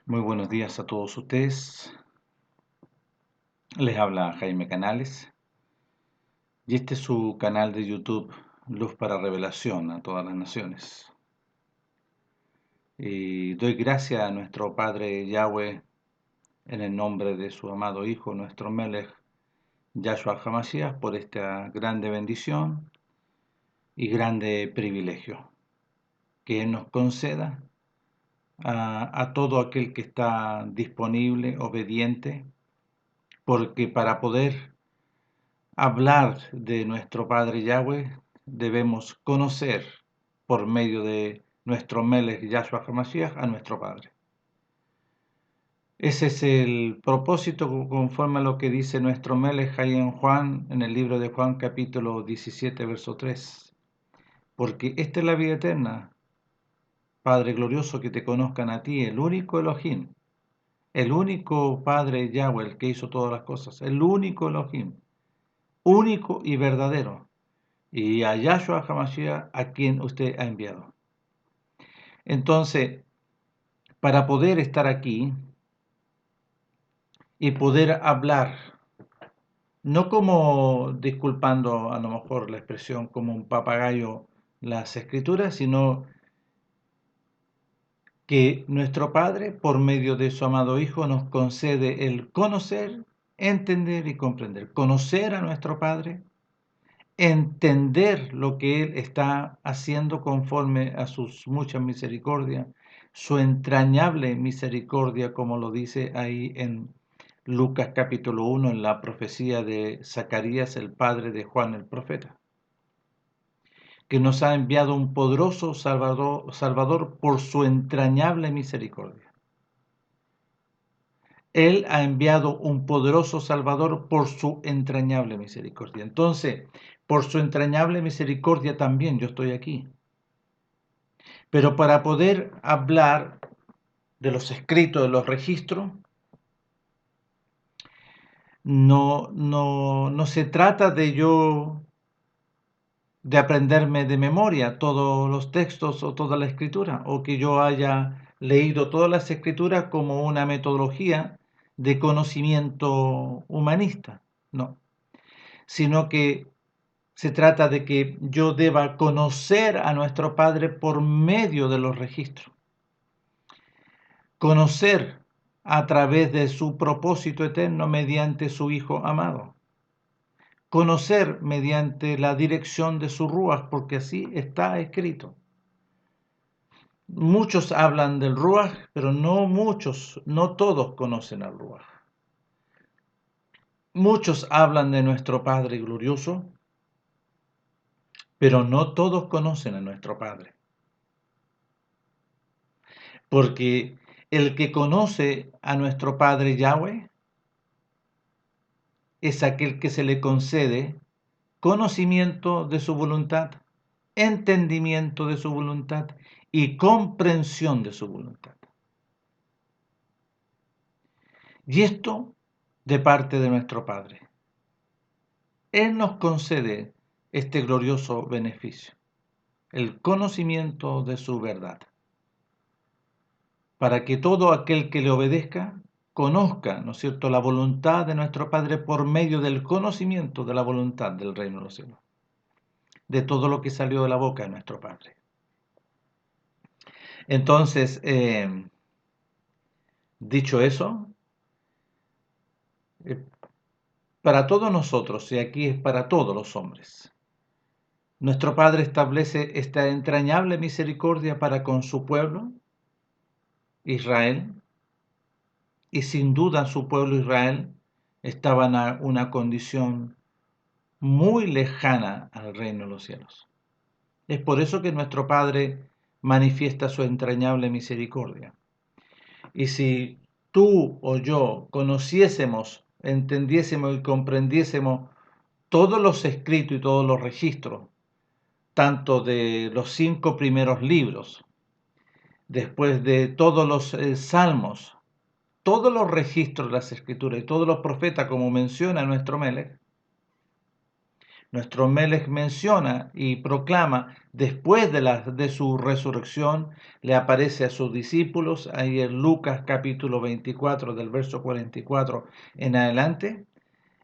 Muy buenos días a todos ustedes. Les habla Jaime Canales y este es su canal de YouTube Luz para Revelación a todas las naciones. Y doy gracias a nuestro Padre Yahweh en el nombre de su amado Hijo, nuestro Melech Yahshua HaMashiach, por esta grande bendición y grande privilegio que Él nos conceda a todo aquel que está disponible, obediente, porque para poder hablar de nuestro Padre Yahweh, debemos conocer por medio de nuestro Melech Yahshua HaMashiach a nuestro Padre. Ese es el propósito conforme a lo que dice nuestro Melech ahí en Juan, en el libro de Juan capítulo 17, verso 3. Porque esta es la vida eterna, Padre glorioso, que te conozcan a ti, el único Elohim, el único Padre Yahweh, el que hizo todas las cosas, el único Elohim, único y verdadero, y a Yahshua HaMashiach, a quien usted ha enviado. Entonces, para poder estar aquí y poder hablar, no como, disculpando a lo mejor la expresión, como un papagayo las escrituras, sino que nuestro Padre, por medio de su amado Hijo, nos concede el conocer, entender y comprender. Conocer a nuestro Padre, entender lo que Él está haciendo conforme a sus muchas misericordias, su entrañable misericordia, como lo dice ahí en Lucas capítulo 1, en la profecía de Zacarías, el padre de Juan el profeta, que nos ha enviado un poderoso Salvador por su entrañable misericordia. Él ha enviado un poderoso Salvador por su entrañable misericordia. Entonces, por su entrañable misericordia también yo estoy aquí. Pero para poder hablar de los escritos, de los registros, no se trata de yo de aprenderme de memoria todos los textos o toda la escritura, o que yo haya leído todas las escrituras como una metodología de conocimiento humanista, no, sino que se trata de que yo deba conocer a nuestro Padre por medio de los registros, conocer a través de su propósito eterno mediante su Hijo amado, conocer mediante la dirección de su Ruach, porque así está escrito. Muchos hablan del Ruach, pero no todos conocen al Ruach. Muchos hablan de nuestro Padre glorioso, pero no todos conocen a nuestro Padre. Porque el que conoce a nuestro Padre Yahweh es aquel que se le concede conocimiento de su voluntad, entendimiento de su voluntad y comprensión de su voluntad. Y esto de parte de nuestro Padre. Él nos concede este glorioso beneficio, el conocimiento de su verdad, para que todo aquel que le obedezca conozca, ¿no es cierto?, la voluntad de nuestro Padre por medio del conocimiento de la voluntad del reino de los cielos, de todo lo que salió de la boca de nuestro Padre. Entonces, dicho eso, eh, para todos nosotros, y aquí es para todos los hombres, nuestro Padre establece esta entrañable misericordia para con su pueblo, Israel, y sin duda su pueblo Israel estaba en una condición muy lejana al reino de los cielos. Es por eso que nuestro Padre manifiesta su entrañable misericordia. Y si tú o yo conociésemos, entendiésemos y comprendiésemos todos los escritos y todos los registros, tanto de los 5 primeros libros, después de todos los salmos, todos los registros de las escrituras y todos los profetas, como menciona nuestro Melech, nuestro Melech menciona y proclama después de su resurrección, le aparece a sus discípulos, ahí en Lucas capítulo 24, del verso 44 en adelante,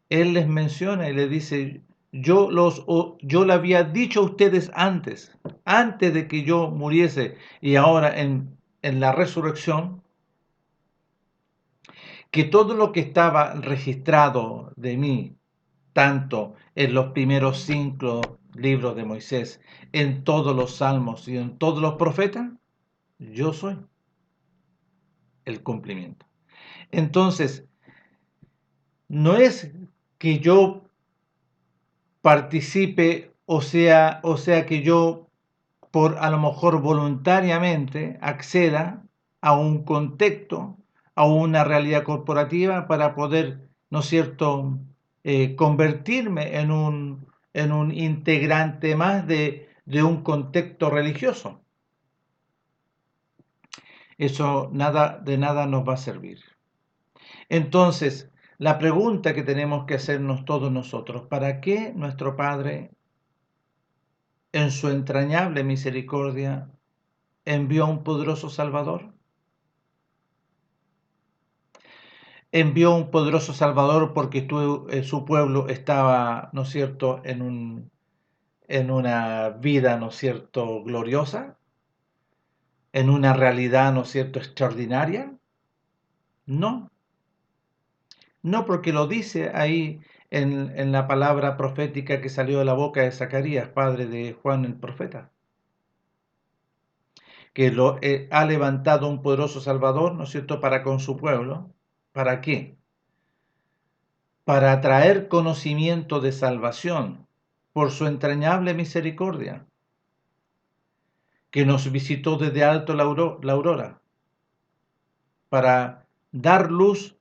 él les menciona y les dice, yo le había dicho a ustedes antes de que yo muriese y ahora en la resurrección, que todo lo que estaba registrado de mí, tanto en los primeros 5 libros de Moisés, en todos los salmos y en todos los profetas, yo soy el cumplimiento. Entonces, no es que yo participe, o sea que yo por a lo mejor voluntariamente acceda a un contexto, a una realidad corporativa para poder, ¿no es cierto?, convertirme en un integrante más de un contexto religioso. Eso de nada nos va a servir. Entonces, la pregunta que tenemos que hacernos todos nosotros, ¿para qué nuestro Padre, en su entrañable misericordia, envió a un poderoso Salvador? Envió un poderoso Salvador porque su pueblo estaba, ¿no es cierto?, en una vida, ¿no es cierto?, gloriosa, en una realidad, ¿no es cierto?, extraordinaria. No, no, porque lo dice ahí en la palabra profética que salió de la boca de Zacarías, padre de Juan el profeta, que ha levantado un poderoso Salvador, ¿no es cierto?, para con su pueblo. ¿Para qué? Para traer conocimiento de salvación por su entrañable misericordia, que nos visitó desde alto la aurora, para dar luz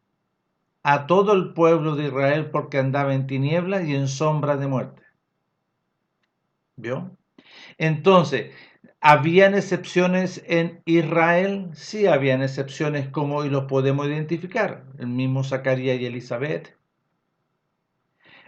a todo el pueblo de Israel porque andaba en tinieblas y en sombra de muerte. ¿Vio? Entonces, ¿habían excepciones en Israel? Sí, habían excepciones como hoy los podemos identificar. El mismo Zacarías y Elizabeth.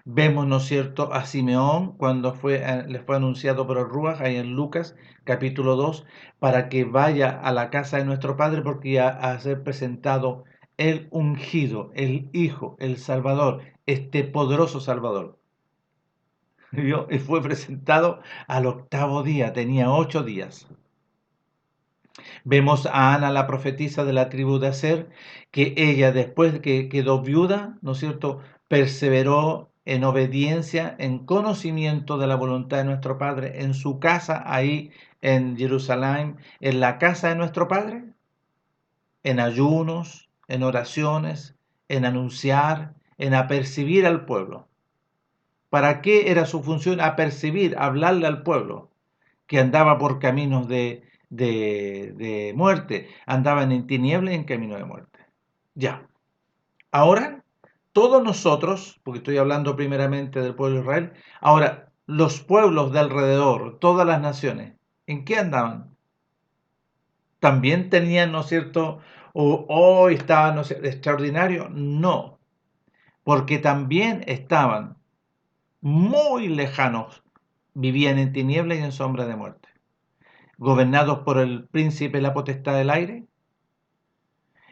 Vemos, ¿no es cierto?, a Simeón cuando le fue anunciado por el Ruach, ahí en Lucas capítulo 2, para que vaya a la casa de nuestro Padre porque iba a ser presentado el ungido, el Hijo, el Salvador, este poderoso Salvador. ¿Vio? Y fue presentado al 8.º día, tenía 8 días. Vemos a Ana, la profetisa de la tribu de Aser, que ella después de que quedó viuda, ¿no es cierto?, perseveró en obediencia, en conocimiento de la voluntad de nuestro Padre, en su casa ahí en Jerusalén, en la casa de nuestro Padre, en ayunos, en oraciones, en anunciar, en apercibir al pueblo. ¿Para qué era su función? Apercibir, hablarle al pueblo que andaba por caminos de muerte, andaban en tinieblas y en camino de muerte. Ya. Ahora, todos nosotros, porque estoy hablando primeramente del pueblo de Israel, ahora, los pueblos de alrededor, todas las naciones, ¿en qué andaban? ¿También tenían, ¿no es cierto?, o estaban, ¿no sé, extraordinarios? No, porque también estaban muy lejanos, vivían en tinieblas y en sombra de muerte, gobernados por el príncipe de la potestad del aire,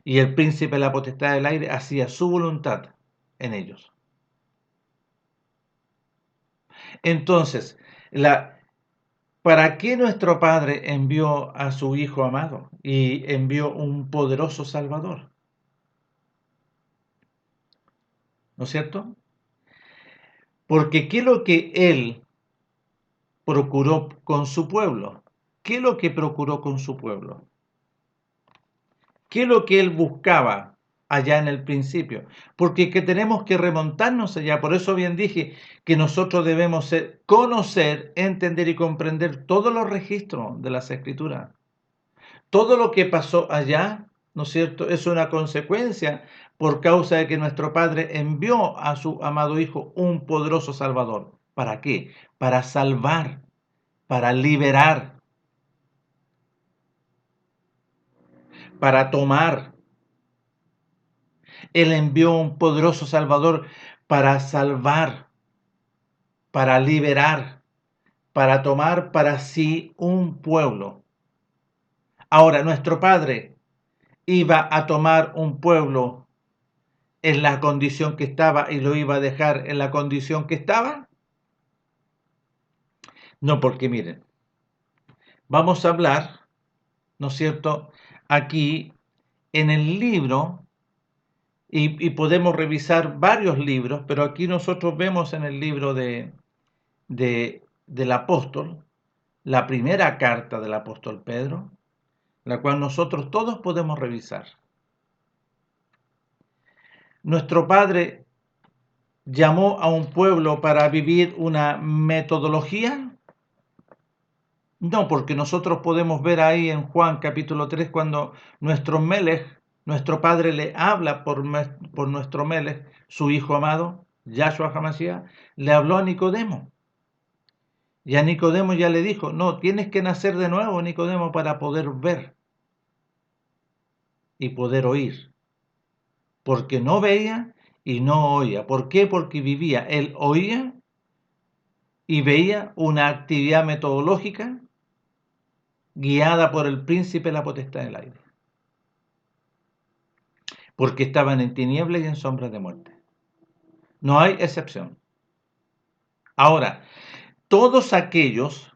y el príncipe de la potestad del aire hacía su voluntad en ellos. Entonces, ¿para qué nuestro Padre envió a su Hijo amado y envió un poderoso Salvador? ¿No es cierto? Porque ¿qué es lo que Él procuró con su pueblo? ¿Qué es lo que procuró con su pueblo? ¿Qué es lo que Él buscaba allá en el principio? Porque que tenemos que remontarnos allá. Por eso bien dije que nosotros debemos conocer, entender y comprender todos los registros de las Escrituras. Todo lo que pasó allá, ¿no es cierto?, es una consecuencia por causa de que nuestro Padre envió a su amado Hijo un poderoso Salvador. ¿Para qué? Para salvar, para liberar, para tomar. Él envió un poderoso Salvador para salvar. para liberar, para tomar para sí un pueblo. Ahora, nuestro Padre iba a tomar un pueblo en la condición que estaba y lo iba a dejar en la condición que estaba. No, porque miren, vamos a hablar, ¿no es cierto?, aquí en el libro, y podemos revisar varios libros, pero aquí nosotros vemos en el libro del apóstol, la primera carta del apóstol Pedro, la cual nosotros todos podemos revisar. Nuestro Padre llamó a un pueblo para vivir una metodología. No, porque nosotros podemos ver ahí en Juan capítulo 3 cuando nuestro Melech, nuestro Padre le habla por nuestro Melech, su Hijo amado, Yahshua HaMashiach, le habló a Nicodemo. Y a Nicodemo ya le dijo, no, tienes que nacer de nuevo, Nicodemo, para poder ver y poder oír. Porque no veía y no oía. ¿Por qué? Porque vivía. Él oía y veía una actividad metodológica guiada por el príncipe de la potestad del aire. Porque estaban en tinieblas y en sombras de muerte. No hay excepción. Ahora, todos aquellos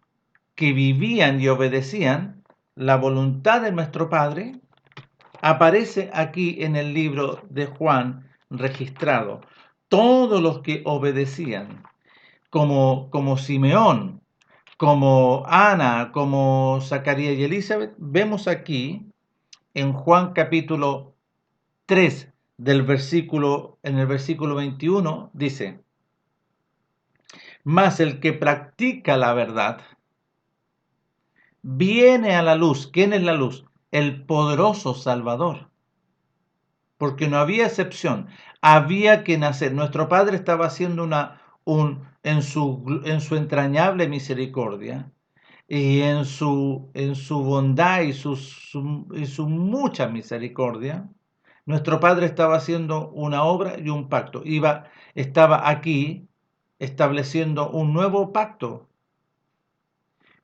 que vivían y obedecían la voluntad de nuestro Padre, aparece aquí en el libro de Juan registrado. Todos los que obedecían, como Simeón, como Ana, como Zacarías y Elizabeth, vemos aquí en Juan capítulo 3 en el versículo 21, dice, mas el que practica la verdad viene a la luz. ¿Quién es la luz? El poderoso Salvador. Porque no había excepción, había que nacer. Nuestro Padre estaba haciendo en su entrañable misericordia y en su bondad y su mucha misericordia, nuestro Padre estaba haciendo una obra y un pacto. Estaba aquí estableciendo un nuevo pacto.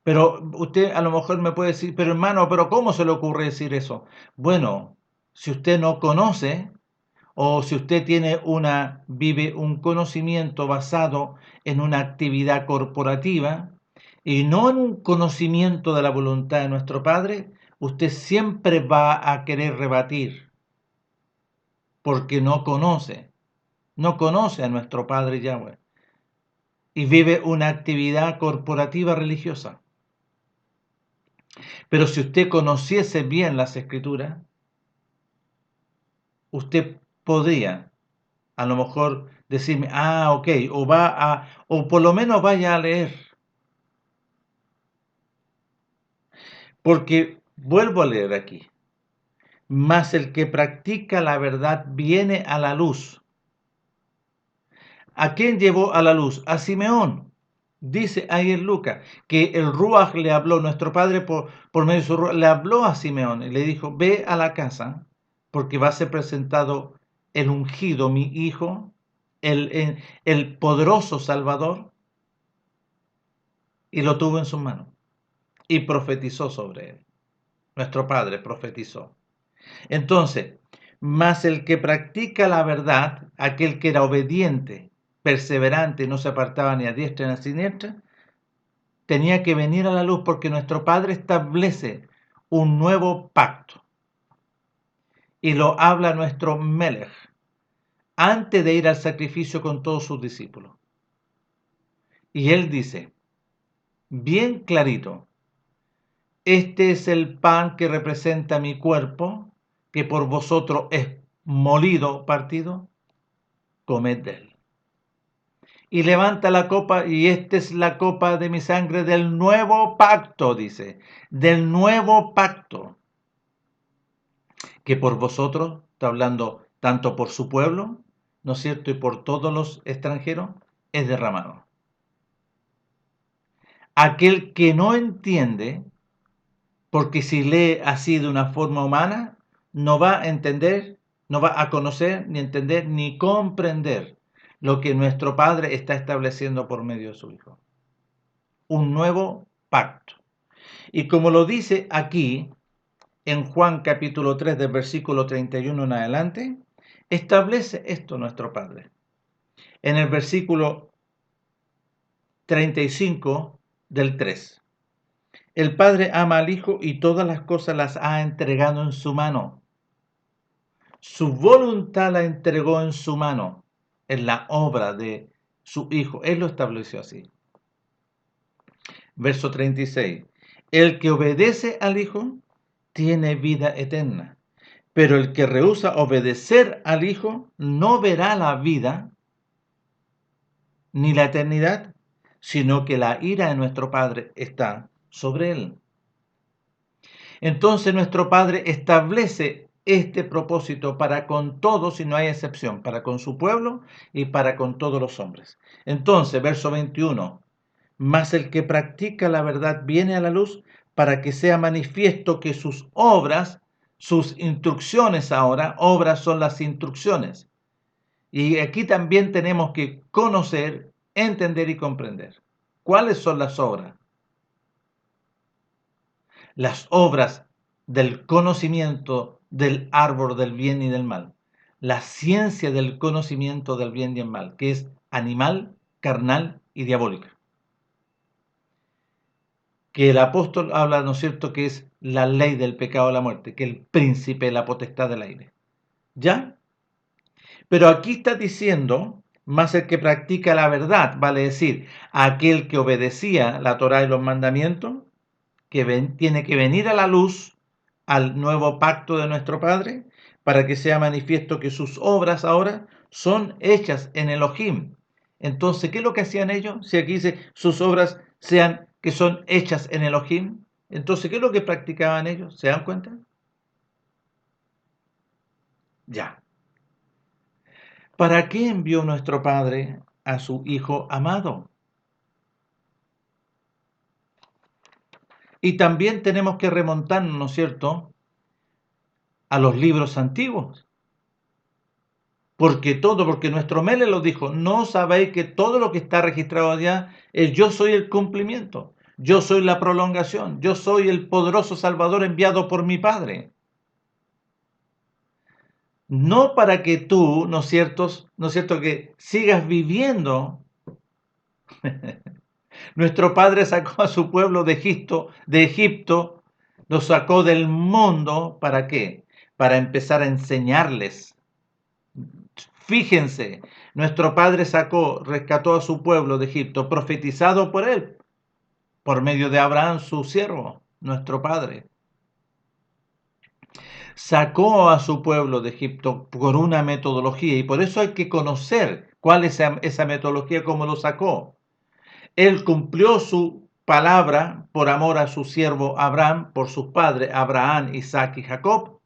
Pero usted a lo mejor me puede decir, pero hermano, ¿pero cómo se le ocurre decir eso? Bueno, si usted no conoce o si usted vive un conocimiento basado en una actividad corporativa y no en un conocimiento de la voluntad de nuestro Padre, usted siempre va a querer rebatir porque no conoce a nuestro Padre Yahweh y vive una actividad corporativa religiosa. Pero si usted conociese bien las Escrituras, usted podría a lo mejor decirme, ok, o por lo menos vaya a leer. Porque vuelvo a leer aquí. Mas el que practica la verdad viene a la luz. ¿A quién llevó a la luz? A Simeón. Dice ahí en Lucas que el Ruach le habló, nuestro Padre por medio de su Ruach, le habló a Simeón y le dijo, ve a la casa porque va a ser presentado el ungido, mi hijo, el poderoso Salvador, y lo tuvo en sus manos y profetizó sobre él. Nuestro Padre profetizó. Entonces, mas el que practica la verdad, aquel que era obediente, perseverante, no se apartaba ni a diestra ni a siniestra, tenía que venir a la luz porque nuestro Padre establece un nuevo pacto. Y lo habla nuestro Melech antes de ir al sacrificio con todos sus discípulos. Y él dice, bien clarito, este es el pan que representa mi cuerpo, que por vosotros es molido, partido, comed de él. Y levanta la copa, y esta es la copa de mi sangre del nuevo pacto, dice, del nuevo pacto, que por vosotros, está hablando tanto por su pueblo, ¿no es cierto?, y por todos los extranjeros, es derramado. Aquel que no entiende, porque si lee así de una forma humana, no va a entender, no va a conocer, ni entender, ni comprender lo que nuestro Padre está estableciendo por medio de su Hijo. Un nuevo pacto. Y como lo dice aquí, en Juan capítulo 3, del versículo 31 en adelante, establece esto nuestro Padre. En el versículo 35 del 3. El Padre ama al Hijo y todas las cosas las ha entregado en su mano. Su voluntad la entregó en su mano, en la obra de su Hijo. Él lo estableció así. Verso 36. El que obedece al Hijo tiene vida eterna, pero el que rehúsa obedecer al Hijo no verá la vida ni la eternidad, sino que la ira de nuestro Padre está sobre él. Entonces nuestro Padre establece este propósito para con todos y no hay excepción, para con su pueblo y para con todos los hombres. Entonces, verso 21, mas el que practica la verdad viene a la luz para que sea manifiesto que sus obras, sus instrucciones ahora, obras son las instrucciones. Y aquí también tenemos que conocer, entender y comprender. ¿Cuáles son las obras? Las obras del conocimiento del árbol del bien y del mal. La ciencia del conocimiento del bien y del mal, que es animal, carnal y diabólica. Que el apóstol habla, ¿no es cierto?, que es la ley del pecado de la muerte, que el príncipe, la potestad del aire. ¿Ya? Pero aquí está diciendo, más el que practica la verdad, vale decir, aquel que obedecía la Torá y los mandamientos, que tiene que venir a la luz, al nuevo pacto de nuestro Padre, para que sea manifiesto que sus obras ahora son hechas en Elohim. Entonces, ¿qué es lo que hacían ellos? Si aquí dice sus obras sean que son hechas en Elohim, entonces, ¿qué es lo que practicaban ellos? ¿Se dan cuenta? Ya. ¿Para qué envió nuestro Padre a su Hijo amado? Y también tenemos que remontarnos, ¿no es cierto?, a los libros antiguos. Porque nuestro Mele lo dijo, no sabéis que todo lo que está registrado allá es yo soy el cumplimiento, yo soy la prolongación, yo soy el poderoso Salvador enviado por mi Padre. No para que tú, ¿no es cierto, que sigas viviendo. Nuestro Padre sacó a su pueblo de Egipto, lo sacó del mundo, ¿para qué? Para empezar a enseñarles. Fíjense, nuestro Padre rescató a su pueblo de Egipto, profetizado por él, por medio de Abraham, su siervo, nuestro Padre. Sacó a su pueblo de Egipto por una metodología y por eso hay que conocer cuál es esa metodología, cómo lo sacó. Él cumplió su palabra por amor a su siervo Abraham, por sus padres Abraham, Isaac y Jacob.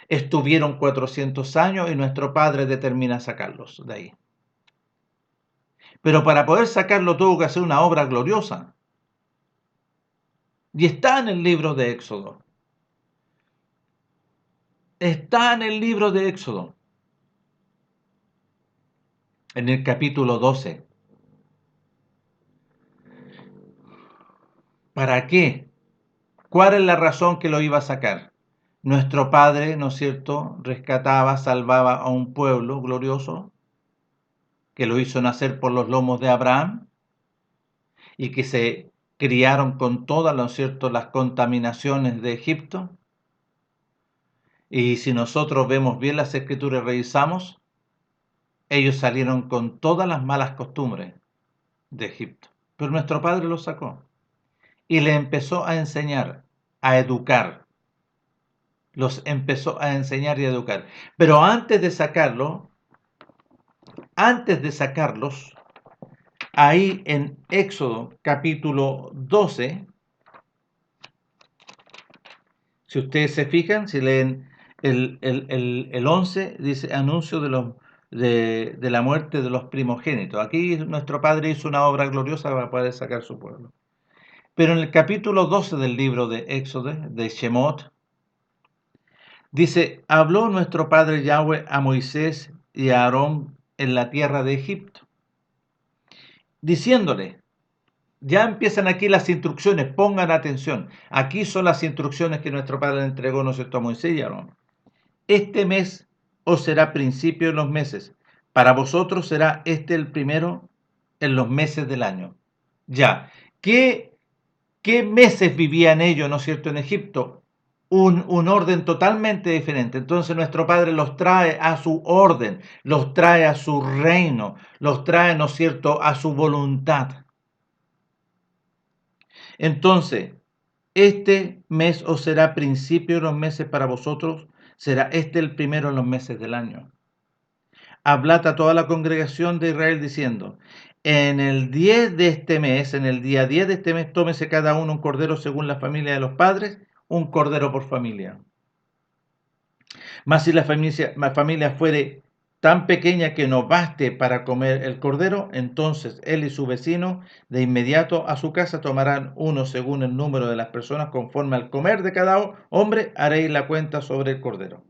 Estuvieron 400 años y nuestro Padre determina sacarlos de ahí. Pero para poder sacarlo tuvo que hacer una obra gloriosa. Y está en el libro de Éxodo. Está en el libro de Éxodo. En el capítulo 12. ¿Para qué? ¿Cuál es la razón que lo iba a sacar? Nuestro Padre, ¿no es cierto?, rescataba, salvaba a un pueblo glorioso que lo hizo nacer por los lomos de Abraham y que se criaron con todas, ¿no es cierto?, las contaminaciones de Egipto. Y si nosotros vemos bien las escrituras y revisamos, ellos salieron con todas las malas costumbres de Egipto. Pero nuestro Padre los sacó y le empezó a enseñar, a educar. Los empezó a enseñar y a educar. Pero antes de sacarlos, ahí en Éxodo capítulo 12, si ustedes se fijan, si leen el 11, dice anuncio de la muerte de los primogénitos. Aquí nuestro Padre hizo una obra gloriosa para poder sacar su pueblo. Pero en el capítulo 12 del libro de Éxodo, de Shemot, dice, habló nuestro Padre Yahweh a Moisés y a Aarón en la tierra de Egipto, diciéndole, ya empiezan aquí las instrucciones, pongan atención, aquí son las instrucciones que nuestro Padre le entregó, ¿no es cierto?, a Moisés y a Aarón. Este mes os será principio de los meses, para vosotros será este el primero en los meses del año. Ya, ¿qué meses vivían ellos, ¿no es cierto?, en Egipto? Un orden totalmente diferente. Entonces nuestro Padre los trae a su orden, los trae a su reino, los trae, ¿no es cierto?, a su voluntad. Entonces, este mes os será principio de los meses para vosotros, será este el primero en los meses del año. Hablad a toda la congregación de Israel diciendo, en el 10 de este mes, en el día 10 de este mes, tómese cada uno un cordero según la familia de los padres, un cordero por familia. Mas si la familia fuere tan pequeña que no baste para comer el cordero, entonces él y su vecino de inmediato a su casa tomarán uno según el número de las personas, conforme al comer de cada hombre, haréis la cuenta sobre el cordero.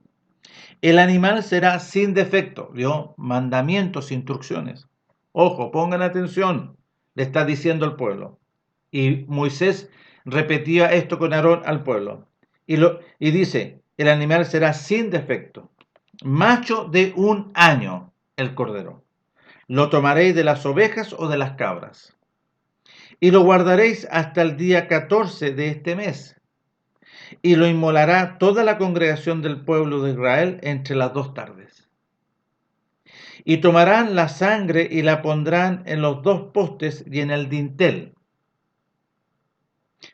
El animal será sin defecto, ¿vio? Mandamientos, instrucciones. Ojo, pongan atención, le está diciendo el pueblo. Y Moisés repetía esto con Aarón al pueblo. Y dice, el animal será sin defecto, macho de 1 año el cordero. Lo tomaréis de las ovejas o de las cabras. Y lo guardaréis hasta el día 14 de este mes. Y lo inmolará toda la congregación del pueblo de Israel entre las 2 tardes. Y tomarán la sangre y la pondrán en los 2 postes y en el dintel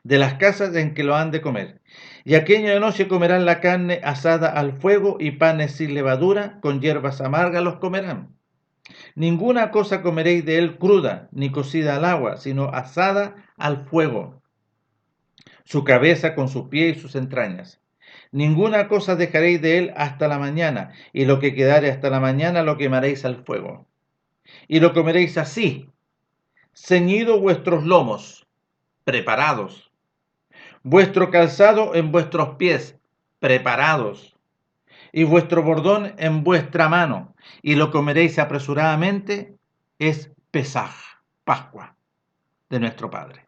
de las casas en que lo han de comer. Y aquella noche comerán la carne asada al fuego y panes sin levadura, con hierbas amargas los comerán. Ninguna cosa comeréis de él cruda, ni cocida al agua, sino asada al fuego, su cabeza con sus pies y sus entrañas. Ninguna cosa dejaréis de él hasta la mañana, y lo que quedare hasta la mañana lo quemaréis al fuego. Y lo comeréis así, ceñidos vuestros lomos, preparados, vuestro calzado en vuestros pies, preparados, y vuestro bordón en vuestra mano, y lo comeréis apresuradamente, es Pesaj, Pascua de nuestro Padre.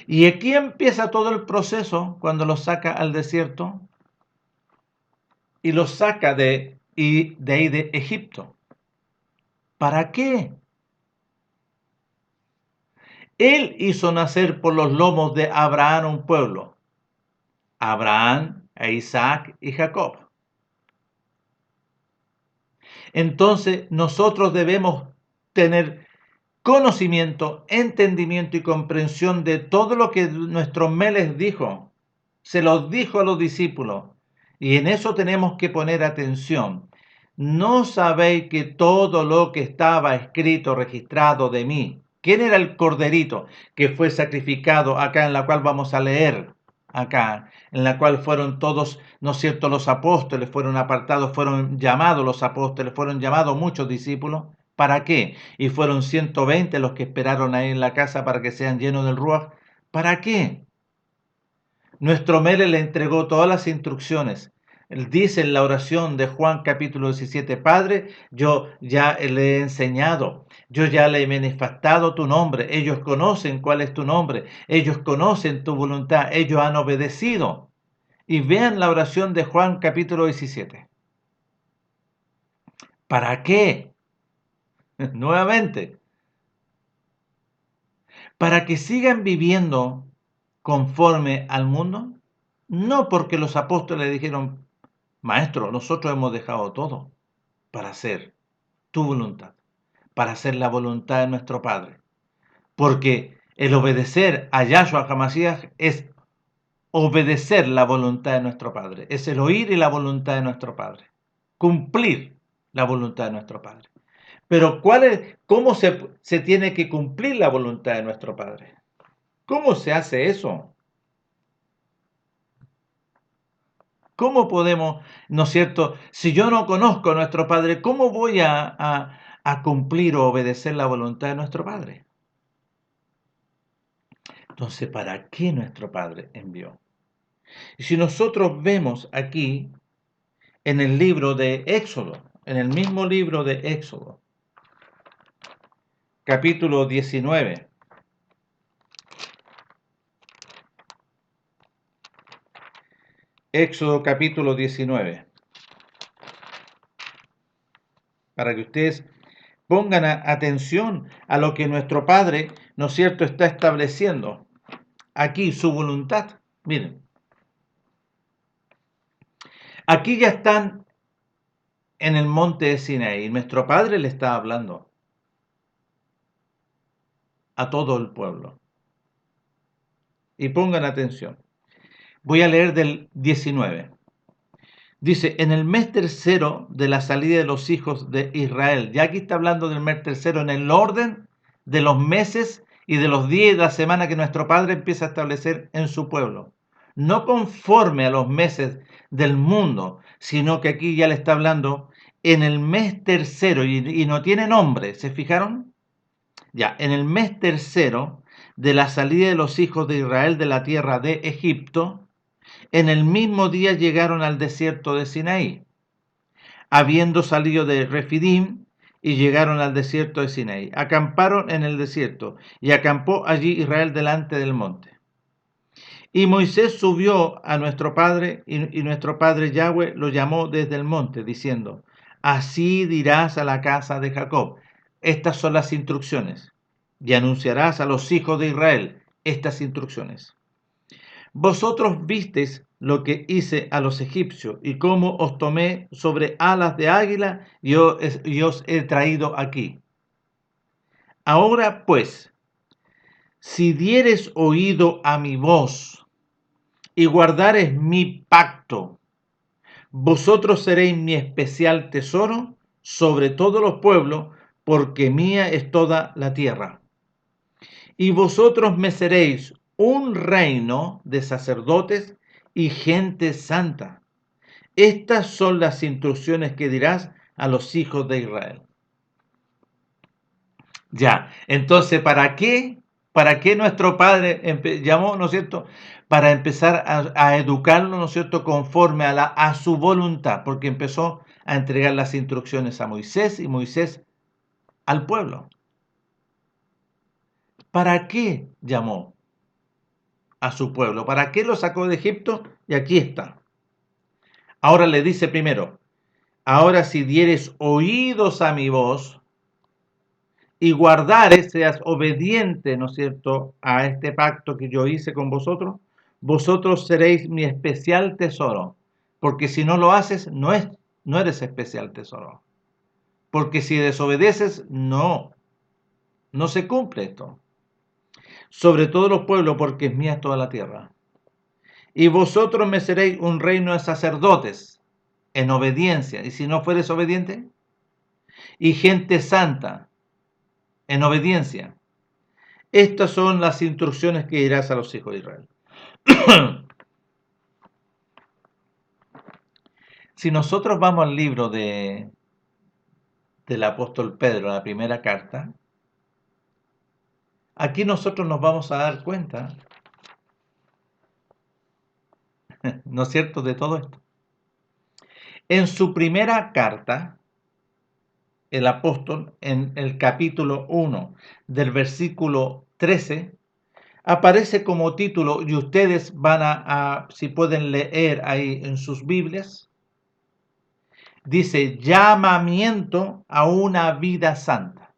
Y aquí empieza todo el proceso cuando los saca al desierto y los saca de ahí de Egipto. ¿Para qué? Él hizo nacer por los lomos de Abraham un pueblo. Abraham, a Isaac y Jacob. Entonces nosotros debemos tener conocimiento, entendimiento y comprensión de todo lo que nuestro Meles dijo. Se los dijo a los discípulos. Y en eso tenemos que poner atención. ¿No sabéis que todo lo que estaba escrito, registrado de mí? ¿Quién era el corderito que fue sacrificado acá, en la cual vamos a leer? Acá, en la cual fueron todos, ¿no es cierto?, los apóstoles fueron apartados, fueron llamados los apóstoles, fueron llamados muchos discípulos. ¿Para qué? Y fueron 120 los que esperaron ahí en la casa para que sean llenos del Ruaj. ¿Para qué? Nuestro Mele le entregó todas las instrucciones. Él dice en la oración de Juan capítulo 17, Padre, yo ya le he enseñado, yo ya le he manifestado tu nombre, ellos conocen cuál es tu nombre, ellos conocen tu voluntad, ellos han obedecido. Y vean la oración de Juan capítulo 17. ¿Para qué? Nuevamente, para que sigan viviendo conforme al mundo, no porque los apóstoles dijeron, Maestro, nosotros hemos dejado todo para hacer tu voluntad, para hacer la voluntad de nuestro Padre. Porque el obedecer a Yahshua HaMashiach es obedecer la voluntad de nuestro Padre, es el oír y la voluntad de nuestro Padre, cumplir la voluntad de nuestro Padre. Pero ¿cómo se tiene que cumplir la voluntad de nuestro Padre? ¿Cómo se hace eso? ¿Cómo podemos, no es cierto? Si yo no conozco a nuestro Padre, ¿cómo voy a cumplir o obedecer la voluntad de nuestro Padre? Entonces, ¿para qué nuestro Padre envió? Y si nosotros vemos aquí, en el libro de Éxodo, en el mismo libro de Éxodo, capítulo 19. Éxodo capítulo 19. Para que ustedes pongan atención a lo que nuestro Padre, ¿no es cierto?, está estableciendo aquí su voluntad. Miren, aquí ya están en el monte de Sinaí. Nuestro Padre le está hablando a todo el pueblo. Y pongan atención. Voy a leer del 19. Dice, en el mes tercero de la salida de los hijos de Israel. Ya aquí está hablando del mes tercero en el orden de los meses y de los días de la semana que nuestro Padre empieza a establecer en su pueblo. No conforme a los meses del mundo, sino que aquí ya le está hablando en el mes tercero y no tiene nombre. ¿Se fijaron? Ya, en el mes tercero de la salida de los hijos de Israel de la tierra de Egipto, en el mismo día llegaron al desierto de Sinaí, habiendo salido de Refidim, y llegaron al desierto de Sinaí. Acamparon en el desierto, y acampó allí Israel delante del monte. Y Moisés subió a nuestro padre, y nuestro padre Yahweh lo llamó desde el monte, diciendo, así dirás a la casa de Jacob. Estas son las instrucciones. Y anunciarás a los hijos de Israel estas instrucciones. Vosotros visteis lo que hice a los egipcios y cómo os tomé sobre alas de águila y os he traído aquí. Ahora pues, si dieres oído a mi voz y guardares mi pacto, vosotros seréis mi especial tesoro sobre todos los pueblos, porque mía es toda la tierra. Y vosotros me seréis un reino de sacerdotes y gente santa. Estas son las instrucciones que dirás a los hijos de Israel. Ya, entonces, ¿para qué? ¿Para qué nuestro Padre llamó, ¿no es cierto? Para empezar a educarlo, ¿no es cierto?, conforme a su voluntad, porque empezó a entregar las instrucciones a Moisés y Moisés al pueblo. ¿Para qué llamó a su pueblo? ¿Para qué lo sacó de Egipto? Y aquí está. Ahora le dice primero, ahora si dieres oídos a mi voz y guardares, seas obediente, ¿no es cierto?, a este pacto que yo hice con vosotros, vosotros seréis mi especial tesoro, porque si no lo haces, no eres especial tesoro, porque si desobedeces, no se cumple esto, sobre todos los pueblos, porque es mía toda la tierra. Y vosotros me seréis un reino de sacerdotes, en obediencia, y si no fueres obediente, y gente santa, en obediencia. Estas son las instrucciones que dirás a los hijos de Israel. Si nosotros vamos al libro del apóstol Pedro, la primera carta, aquí nosotros nos vamos a dar cuenta, ¿no es cierto?, de todo esto. En su primera carta, el apóstol, en el capítulo 1 del versículo 13, aparece como título, y ustedes van si pueden leer ahí en sus Biblias, dice, llamamiento a una vida santa.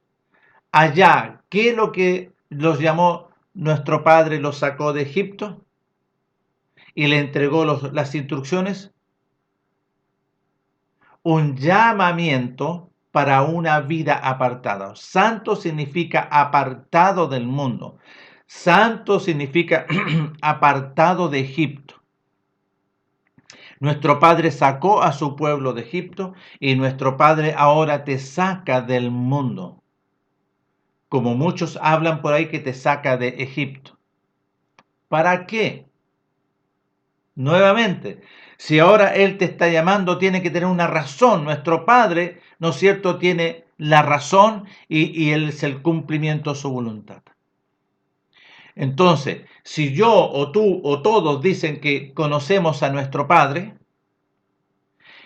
Allá, ¿qué es lo que los llamó nuestro Padre, los sacó de Egipto y le entregó las instrucciones? Un llamamiento para una vida apartada. Santo significa apartado del mundo. Santo significa apartado de Egipto. Nuestro Padre sacó a su pueblo de Egipto y nuestro Padre ahora te saca del mundo. Como muchos hablan por ahí que te saca de Egipto. ¿Para qué? Nuevamente, si ahora Él te está llamando, tiene que tener una razón. Nuestro Padre, ¿no es cierto?, tiene la razón y Él es el cumplimiento de su voluntad. Entonces, si yo o tú o todos dicen que conocemos a nuestro Padre,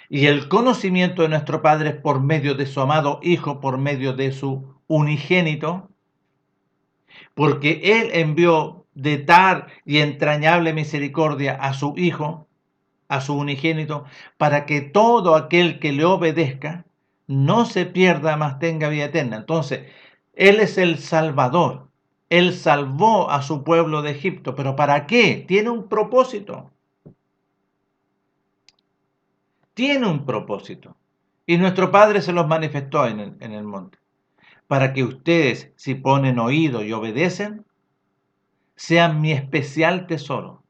Y el conocimiento de nuestro Padre es por medio de su amado Hijo, por medio de su unigénito, porque Él envió de tal y entrañable misericordia a su Hijo, a su unigénito, para que todo aquel que le obedezca no se pierda, mas tenga vida eterna. Entonces, Él es el Salvador. Él salvó a su pueblo de Egipto, pero ¿para qué? Tiene un propósito. Tiene un propósito. Y nuestro Padre se los manifestó en el monte. Para que ustedes, si ponen oído y obedecen, sean mi especial tesoro.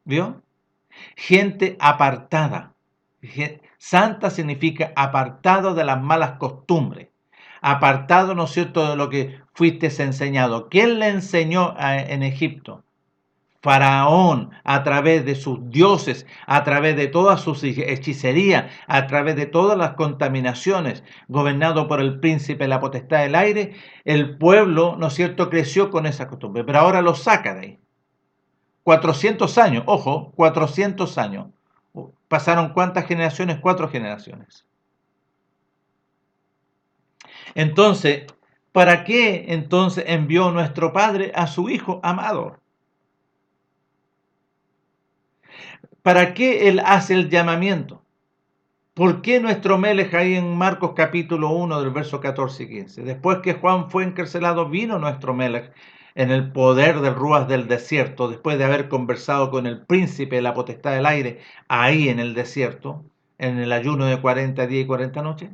¿Vio? Gente apartada. Santa significa apartado de las malas costumbres. Apartado, ¿no es cierto?, de lo que fuiste enseñado. ¿Quién le enseñó en Egipto? Faraón, a través de sus dioses, a través de todas sus hechicerías, a través de todas las contaminaciones, gobernado por el príncipe de la potestad del aire, el pueblo, ¿no es cierto?, creció con esa costumbre, pero ahora lo saca de ahí. 400 años, ojo, 400 años. ¿Pasaron cuántas generaciones? 4 generaciones. Entonces, ¿para qué entonces envió nuestro Padre a su Hijo amado? ¿Para qué Él hace el llamamiento? ¿Por qué nuestro Melech ahí en Marcos capítulo 1 del verso 14 y 15? Después que Juan fue encarcelado, vino nuestro Melech en el poder del Ruas del desierto, después de haber conversado con el príncipe de la potestad del aire, ahí en el desierto, en el ayuno de 40 días y 40 noches,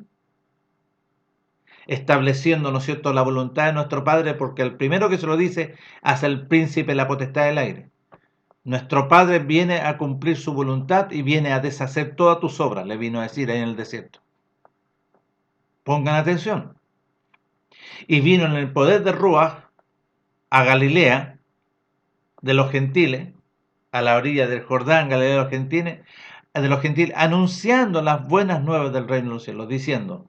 estableciendo, ¿no es cierto?, la voluntad de nuestro Padre, porque el primero que se lo dice hace el príncipe de la potestad del aire. Nuestro Padre viene a cumplir su voluntad y viene a deshacer todas tus obras, le vino a decir ahí en el desierto. Pongan atención. Y vino en el poder de Ruach a Galilea de los gentiles, a la orilla del Jordán, Galilea de los gentiles, anunciando las buenas nuevas del reino de los cielos, diciendo,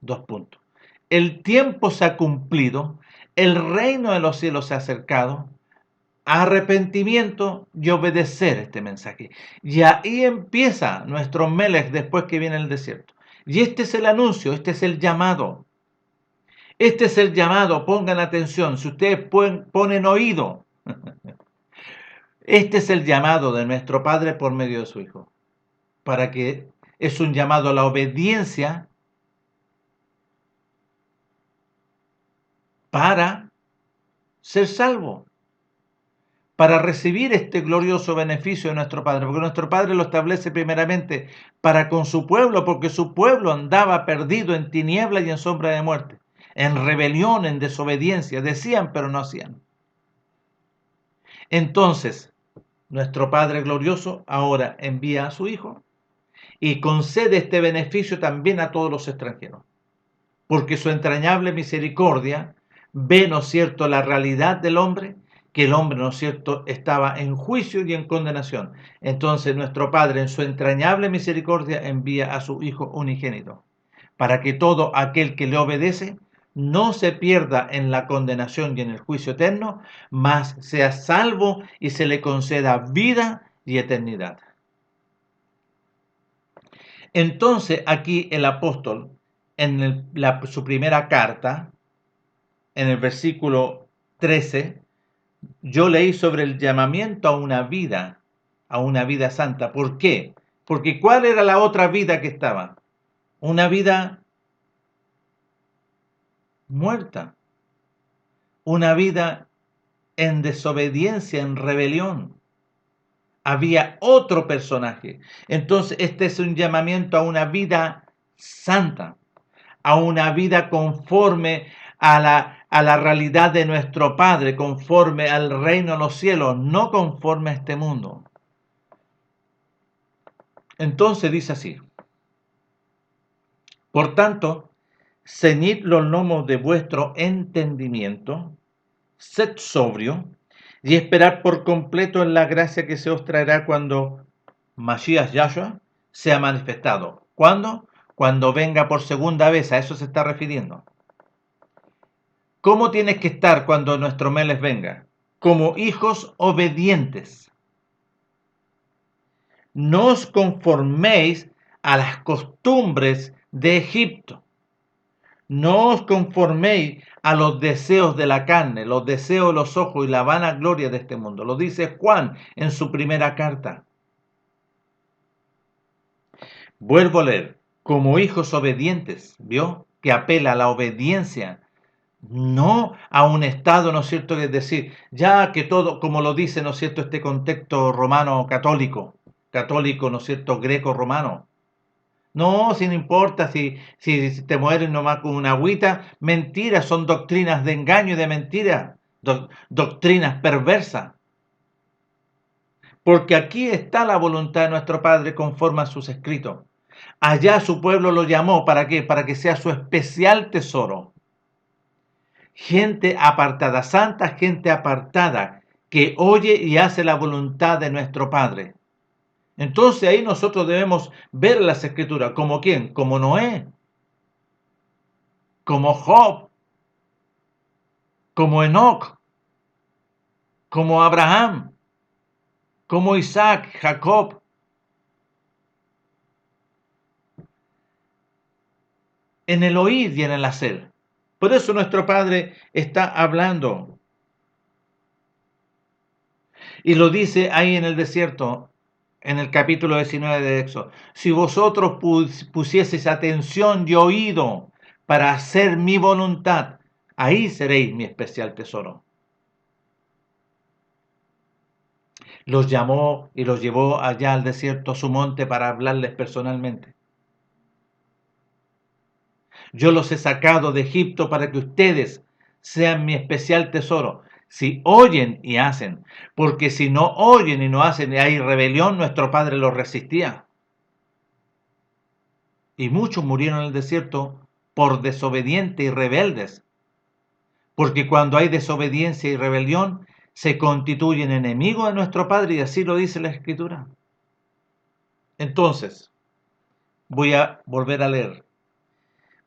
2 puntos, el tiempo se ha cumplido, el reino de los cielos se ha acercado, arrepentimiento y obedecer este mensaje. Y ahí empieza nuestro Melech después que viene el desierto. Y este es el anuncio, este es el llamado. Este es el llamado, pongan atención, si ustedes ponen oído. Este es el llamado de nuestro Padre por medio de su Hijo. Para que es un llamado a la obediencia para ser salvo, para recibir este glorioso beneficio de nuestro Padre, porque nuestro Padre lo establece primeramente para con su pueblo, porque su pueblo andaba perdido en tinieblas y en sombra de muerte, en rebelión, en desobediencia, decían pero no hacían. Entonces, nuestro Padre glorioso ahora envía a su Hijo y concede este beneficio también a todos los extranjeros, porque su entrañable misericordia ve, ¿no es cierto?, la realidad del hombre, que el hombre, ¿no es cierto?, estaba en juicio y en condenación. Entonces nuestro Padre en su entrañable misericordia envía a su Hijo unigénito, para que todo aquel que le obedece no se pierda en la condenación y en el juicio eterno, mas sea salvo y se le conceda vida y eternidad. Entonces aquí el apóstol, en su primera carta, en el versículo 13, yo leí sobre el llamamiento a una vida santa. ¿Por qué? Porque ¿cuál era la otra vida que estaba? Una vida muerta, una vida en desobediencia, en rebelión. Había otro personaje. Entonces este es un llamamiento a una vida santa, a una vida conforme a la realidad de nuestro Padre, conforme al reino de los cielos, no conforme a este mundo. Entonces dice así, por tanto, ceñid los lomos de vuestro entendimiento, sed sobrio y esperad por completo en la gracia que se os traerá cuando Mashiach Yahshua sea manifestado. ¿Cuándo? Cuando venga por segunda vez, a eso se está refiriendo. ¿Cómo tienes que estar cuando nuestro Melech venga? Como hijos obedientes. no os conforméis a las costumbres de Egipto. No os conforméis a los deseos de la carne, los deseos de los ojos y la vanagloria de este mundo. Lo dice Juan en su primera carta. Vuelvo a leer, como hijos obedientes, ¿vio? Que apela a la obediencia, no a un estado, ¿no es cierto? Es decir, ya que todo, como lo dice, ¿no es cierto?, este contexto romano católico, ¿no es cierto?, greco-romano. No, si no importa si te mueres nomás con una agüita, mentiras, son doctrinas de engaño y de mentira, doctrinas perversas. Porque aquí está la voluntad de nuestro Padre conforme a sus escritos. Allá su pueblo lo llamó, ¿para qué? Para que sea su especial tesoro. Gente apartada, santa gente apartada, que oye y hace la voluntad de nuestro Padre. Entonces ahí nosotros debemos ver las escrituras. ¿Como quién? Como Noé, como Job, como Enoc, como Abraham, como Isaac, Jacob. En el oír y en el hacer. Por eso nuestro Padre está hablando. Y lo dice ahí en el desierto, en el capítulo 19 de Éxodo. Si vosotros pusieseis atención y oído para hacer mi voluntad, ahí seréis mi especial tesoro. Los llamó y los llevó allá al desierto, a su monte, para hablarles personalmente. Yo los he sacado de Egipto para que ustedes sean mi especial tesoro. Si oyen y hacen, porque si no oyen y no hacen y hay rebelión, nuestro Padre los resistía. Y muchos murieron en el desierto por desobedientes y rebeldes. Porque cuando hay desobediencia y rebelión, se constituyen enemigos de nuestro Padre, y así lo dice la Escritura. Entonces, voy a volver a leer.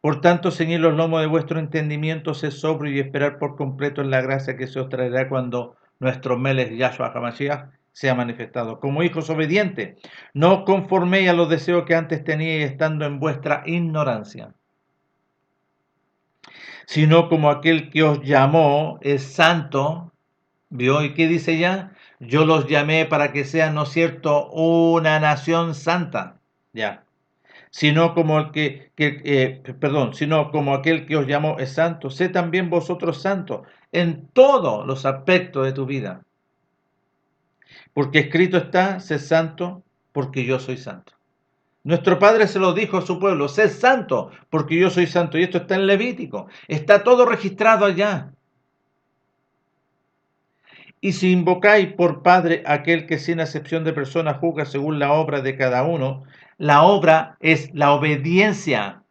Por tanto, ceñid los lomos de vuestro entendimiento, sed sobrio y esperar por completo en la gracia que se os traerá cuando nuestro Melech Yahshua HaMashiach sea manifestado. Como hijos obedientes, no os conforméis a los deseos que antes teníais estando en vuestra ignorancia, sino como aquel que os llamó es santo. ¿Vio? ¿Y qué dice ya? Yo los llamé para que sean, ¿no es cierto?, una nación santa. Ya. Sino como sino como aquel que os llamó es santo, sé también vosotros santos en todos los aspectos de tu vida. Porque escrito está, sé santo, porque yo soy santo. Nuestro Padre se lo dijo a su pueblo, sé santo, porque yo soy santo. Y esto está en Levítico, está todo registrado allá. Y si invocáis por Padre aquel que sin acepción de personas juzga según la obra de cada uno, la obra es la obediencia.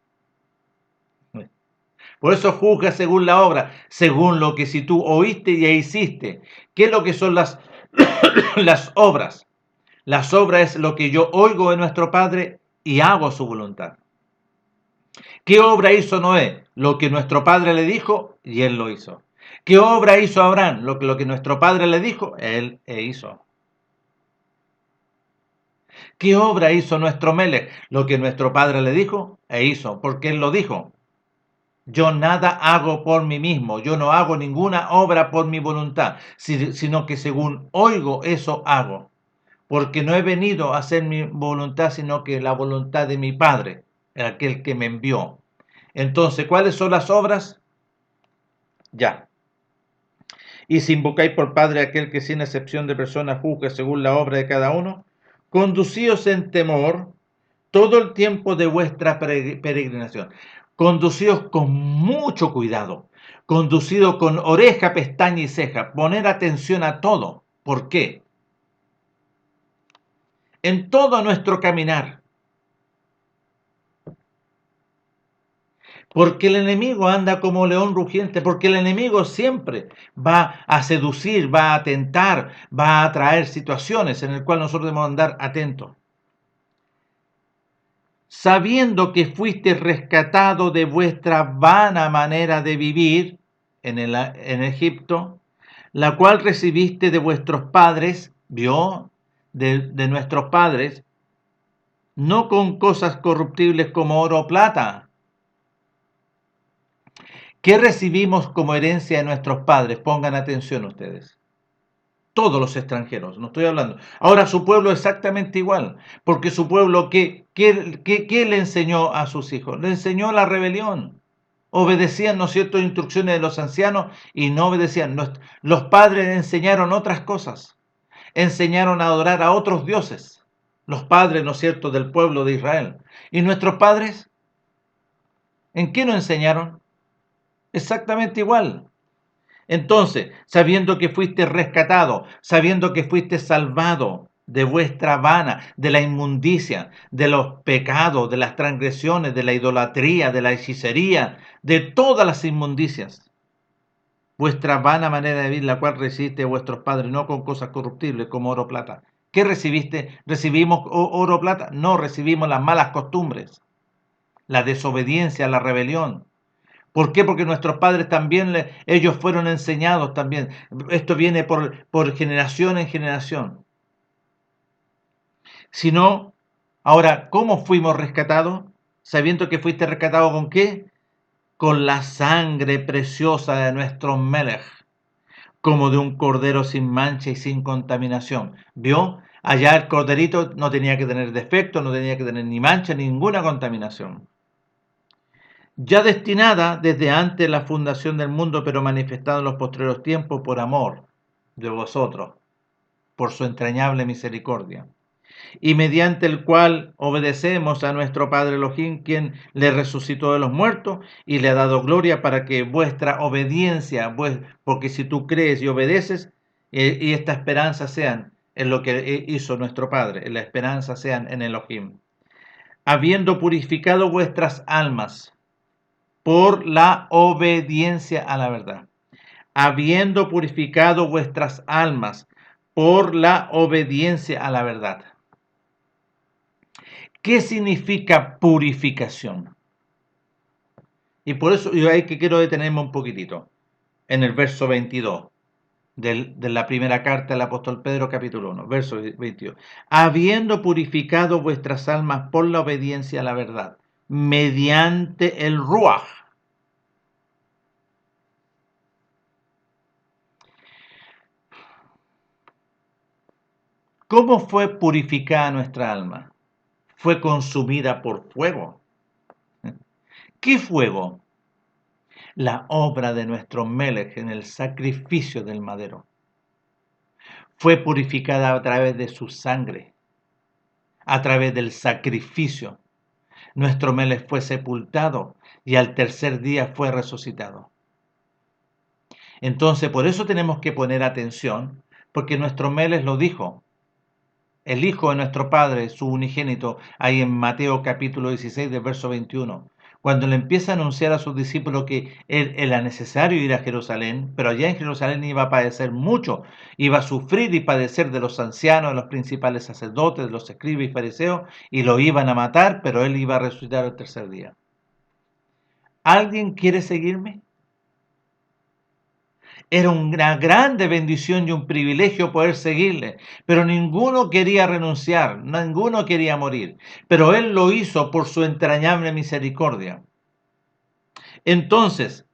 Por eso juzga según la obra, según lo que si tú oíste y hiciste. ¿Qué es lo que son las obras? Las obras es lo que yo oigo de nuestro Padre y hago su voluntad. ¿Qué obra hizo Noé? Lo que nuestro Padre le dijo y él lo hizo. ¿Qué obra hizo Abraham? Lo que nuestro Padre le dijo, él hizo. ¿Qué obra hizo nuestro Melech? Lo que nuestro Padre le dijo hizo, porque él lo dijo. Yo nada hago por mí mismo, yo no hago ninguna obra por mi voluntad, sino que según oigo eso hago. Porque no he venido a hacer mi voluntad, sino que la voluntad de mi Padre, aquel que me envió. Entonces, ¿cuáles son las obras? Ya. Y si invocáis por Padre aquel que sin excepción de personas juzga según la obra de cada uno, conducíos en temor todo el tiempo de vuestra peregrinación. Conducidos con mucho cuidado, conducidos con oreja, pestaña y ceja, poner atención a todo. ¿Por qué? En todo nuestro caminar. Porque el enemigo anda como león rugiente, porque el enemigo siempre va a seducir, va a tentar, va a traer situaciones en las cuales nosotros debemos andar atentos. Sabiendo que fuiste rescatado de vuestra vana manera de vivir en Egipto, la cual recibiste de vuestros padres, ¿vio? de nuestros padres, no con cosas corruptibles como oro o plata. ¿Qué recibimos como herencia de nuestros padres? Pongan atención ustedes. Todos los extranjeros, no estoy hablando. Ahora su pueblo exactamente igual, porque su pueblo, ¿qué le enseñó a sus hijos? Le enseñó la rebelión. Obedecían, ¿no es cierto?, instrucciones de los ancianos y no obedecían. Los padres enseñaron otras cosas. Enseñaron a adorar a otros dioses. Los padres, ¿no es cierto?, del pueblo de Israel. ¿Y nuestros padres? ¿En qué nos enseñaron? Exactamente igual. Entonces, sabiendo que fuiste rescatado, sabiendo que fuiste salvado de vuestra vana, de la inmundicia, de los pecados, de las transgresiones, de la idolatría, de la hechicería, de todas las inmundicias, vuestra vana manera de vivir, la cual recibiste de vuestros padres, no con cosas corruptibles como oro o plata. ¿Qué recibiste? ¿Recibimos oro o plata? No, recibimos las malas costumbres, la desobediencia, la rebelión. ¿Por qué? Porque nuestros padres también, ellos fueron enseñados también. Esto viene por generación en generación. Si no, ahora, ¿cómo fuimos rescatados? Sabiendo que fuiste rescatado ¿con qué? Con la sangre preciosa de nuestro Melech, como de un cordero sin mancha y sin contaminación. ¿Vio? Allá el corderito no tenía que tener defecto, no tenía que tener ni mancha, ni ninguna contaminación. Ya destinada desde antes de la fundación del mundo, pero manifestada en los postreros tiempos por amor de vosotros, por su entrañable misericordia, y mediante el cual obedecemos a nuestro Padre Elohim, quien le resucitó de los muertos y le ha dado gloria para que vuestra obediencia, porque si tú crees y obedeces, y esta esperanza sean en lo que hizo nuestro Padre, en la esperanza sean en Elohim, habiendo purificado vuestras almas por la obediencia a la verdad, habiendo purificado vuestras almas por la obediencia a la verdad. ¿Qué significa purificación? Y por eso yo ahí que quiero detenerme un poquitito, en el verso 22 de la primera carta del apóstol Pedro, capítulo 1, verso 22. Habiendo purificado vuestras almas por la obediencia a la verdad, mediante el Ruach. ¿Cómo fue purificada nuestra alma? Fue consumida por fuego. ¿Qué fuego? La obra de nuestro Melech en el sacrificio del madero. Fue purificada a través de su sangre, a través del sacrificio. Nuestro Melech fue sepultado y al tercer día fue resucitado. Entonces, por eso tenemos que poner atención, porque nuestro Melech lo dijo. El Hijo de nuestro Padre, su unigénito, ahí en Mateo capítulo 16, del verso 21, cuando le empieza a anunciar a sus discípulos que era necesario ir a Jerusalén, pero allá en Jerusalén iba a padecer mucho, iba a sufrir y padecer de los ancianos, de los principales sacerdotes, de los escribas y fariseos, y lo iban a matar, pero él iba a resucitar el tercer día. ¿Alguien quiere seguirme? Era una grande bendición y un privilegio poder seguirle, pero ninguno quería renunciar, ninguno quería morir, pero él lo hizo por su entrañable misericordia. Entonces,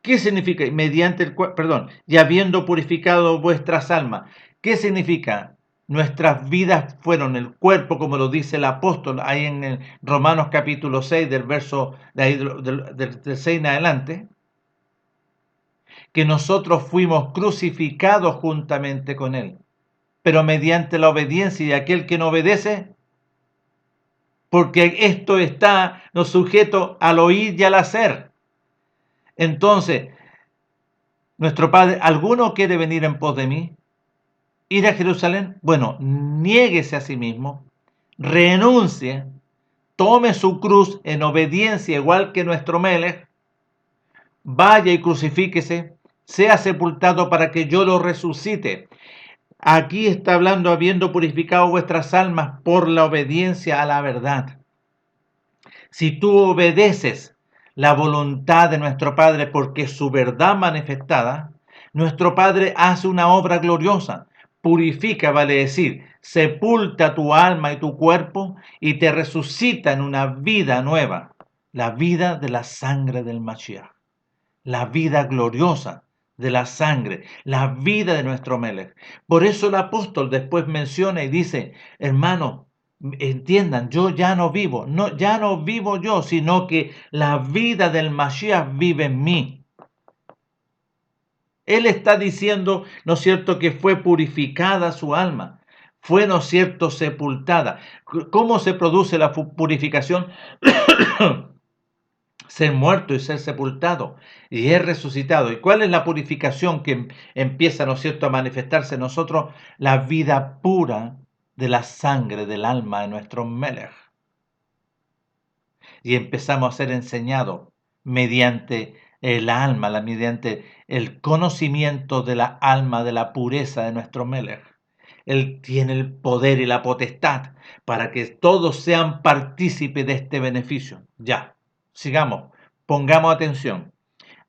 ¿qué significa? Mediante el cual, perdón, y habiendo purificado vuestras almas, ¿qué significa? Nuestras vidas fueron el cuerpo, como lo dice el apóstol ahí en el Romanos capítulo 6, del verso de ahí, del 6 en adelante, que nosotros fuimos crucificados juntamente con él, pero mediante la obediencia, y aquel que no obedece, porque esto está no sujeto al oír y al hacer. Entonces, nuestro Padre, ¿alguno quiere venir en pos de mí? ¿Ir a Jerusalén? Bueno, niéguese a sí mismo, renuncie, tome su cruz en obediencia, igual que nuestro Melech, vaya y crucifíquese, sea sepultado para que yo lo resucite. Aquí está hablando habiendo purificado vuestras almas por la obediencia a la verdad. Si tú obedeces la voluntad de nuestro Padre porque es su verdad manifestada, nuestro Padre hace una obra gloriosa, purifica, vale decir, sepulta tu alma y tu cuerpo y te resucita en una vida nueva, la vida de la sangre del Mashiach, la vida gloriosa de la sangre, la vida de nuestro Melech. Por eso el apóstol después menciona y dice, hermano, entiendan, yo ya no vivo, no, ya no vivo yo, sino que la vida del Mashiach vive en mí. Él está diciendo, ¿no es cierto?, que fue purificada su alma, fue, ¿no es cierto?, sepultada. ¿Cómo se produce la purificación? Ser muerto y ser sepultado y es resucitado. ¿Y cuál es la purificación que empieza, ¿no es cierto?, a manifestarse en nosotros? La vida pura de la sangre del alma de nuestro Melech. Y empezamos a ser enseñados mediante el alma, mediante el conocimiento de la alma, de la pureza de nuestro Melech. Él tiene el poder y la potestad para que todos sean partícipes de este beneficio. Ya, sigamos, pongamos atención.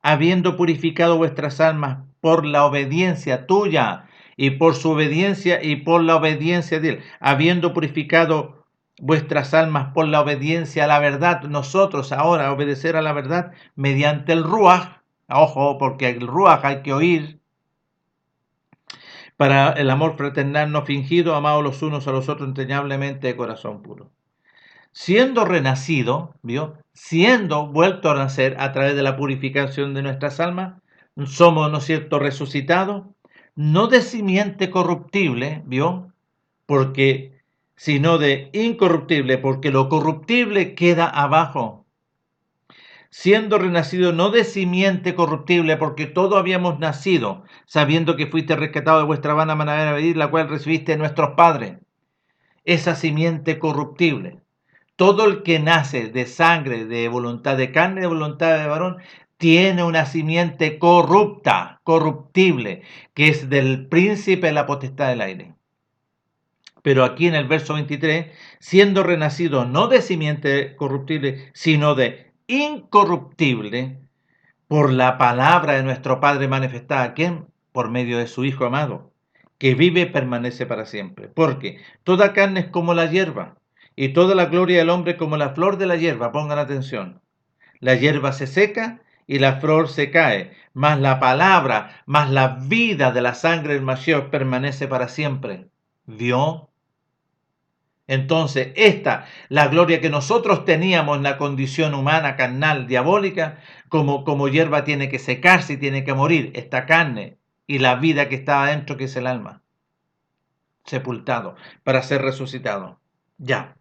Habiendo purificado vuestras almas por la obediencia tuya y por su obediencia y por la obediencia de él, habiendo purificado vuestras almas por la obediencia a la verdad, nosotros ahora obedecer a la verdad mediante el Ruach, ojo, porque el Ruach hay que oír, para el amor fraternal no fingido, amados los unos a los otros entrañablemente de corazón puro. Siendo renacido, ¿vio? Siendo vuelto a nacer a través de la purificación de nuestras almas, somos, ¿no es cierto?, resucitados, no de simiente corruptible, ¿vio? Porque, sino de incorruptible, porque lo corruptible queda abajo. Siendo renacido no de simiente corruptible, porque todos habíamos nacido, sabiendo que fuiste rescatado de vuestra vana manera de vivir, la cual recibiste de nuestros padres. Esa simiente corruptible. Todo el que nace de sangre, de voluntad de carne, de voluntad de varón, tiene una simiente corrupta, corruptible, que es del príncipe de la potestad del aire. Pero aquí en el verso 23, siendo renacido no de simiente corruptible, sino de incorruptible, por la palabra de nuestro Padre manifestada, ¿quién? Por medio de su Hijo amado, que vive y permanece para siempre. Porque toda carne es como la hierba, y toda la gloria del hombre como la flor de la hierba. Pongan atención. La hierba se seca y la flor se cae, mas la palabra, mas la vida de la sangre del Mashiach permanece para siempre. ¿Vio? Entonces, la gloria que nosotros teníamos en la condición humana, carnal, diabólica, como hierba tiene que secarse y tiene que morir esta carne y la vida que estaba dentro, que es el alma, sepultado, para ser resucitado. Ya.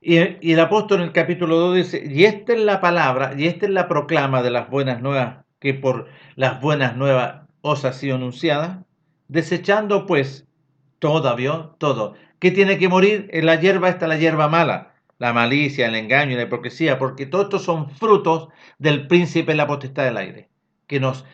Y el apóstol en el capítulo 2 dice, y esta es la palabra, y esta es la proclama de las buenas nuevas, que por las buenas nuevas os ha sido anunciada, desechando pues todo, ¿vio? Todo. ¿Qué tiene que morir? En la hierba está la hierba mala, la malicia, el engaño y la hipocresía, porque todos estos son frutos del príncipe de la potestad del aire, que nos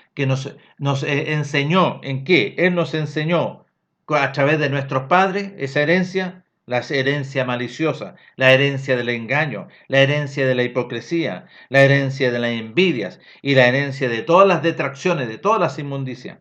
enseñó, ¿en qué? Él nos enseñó a través de nuestros padres esa herencia, la herencia maliciosa, la herencia del engaño, la herencia de la hipocresía, la herencia de las envidias y la herencia de todas las detracciones, de todas las inmundicias.